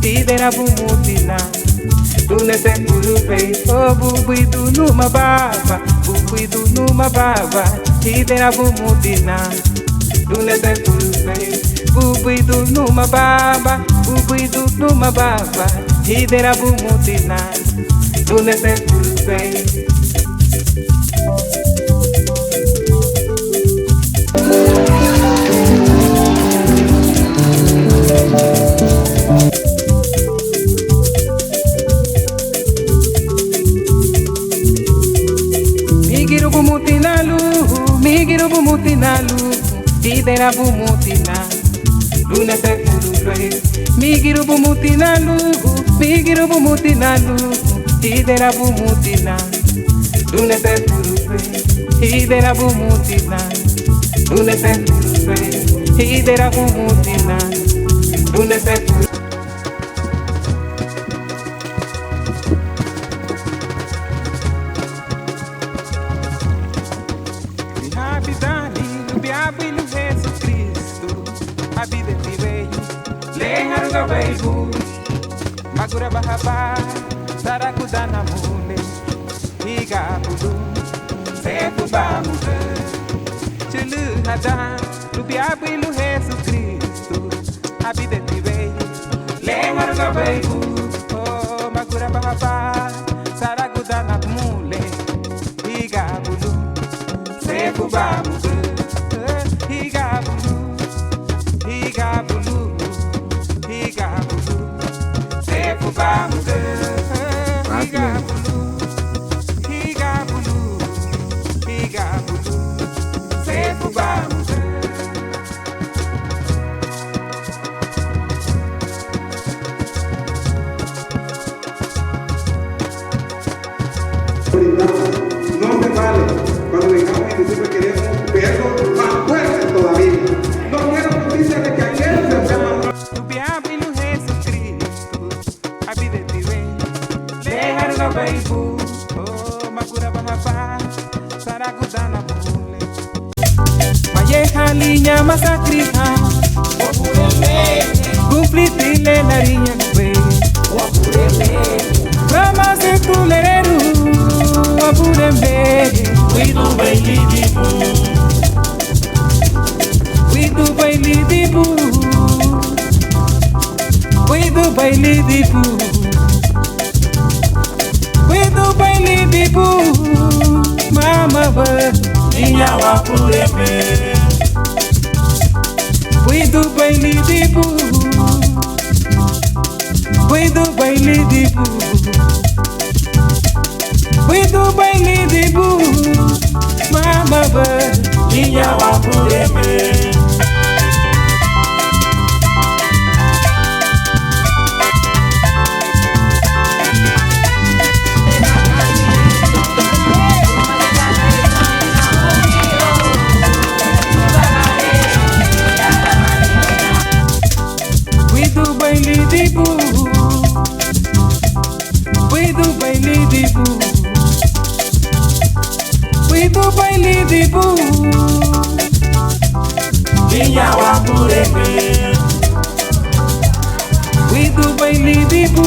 idera bumutina. Dunese kurube, oh bubuidu numa baba, bubuidu numa baba, idera bumutina. Dunese kurube, bubuidu numa baba, bubuidu numa baba, idera bumutina. Dunese kurube. Migiru bumutinalu, idera bumutina. Dunese kurube, migiru bumutinalu, idera bumutina. Dunese kurube, idera bumutina. Dunese kurube, idera bumutina. Dunese kurube. Biabilu Jesus Cristo, a vida te veio, lenharu gabeibu, magura bahaba, sarakuda na mule, higabudu, sefu bamuze, chulu hada, biabilu Jesus Cristo, a vida te veio, lenharu gabeibu, oh magura bahaba, sarakuda na mule, higabudu, sefu bamuze. No se vale cuando dejamos y decimos que queremos verlo más fuerte todavía. No quiero noticias de que ayer se llama. Tu biabilu Jesus Cristo, a vida te veio, lenharu gabeibu, oh magura bahaba, sarakuda na mule. Mayeha linha masakriha, cumplitile na rinha kwe, Rama se tuleru, apurembe, Widu bailidibu, widu bailidibu, widu bailidibu, widu bailidibu, mama ba, niña wa kurebe, widu bailidibu, widu bailidibu, widu bailidibu, mama ba, niña wa kurebe. widu bailidibu, widu bailidibu, widu bailidibu, Niña wa kurebe, widu bailidibu,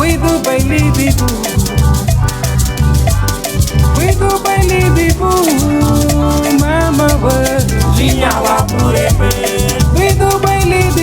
widu bailidibu, widu bailidibu, mama ba, niña wa kurebe, widu bailidibu.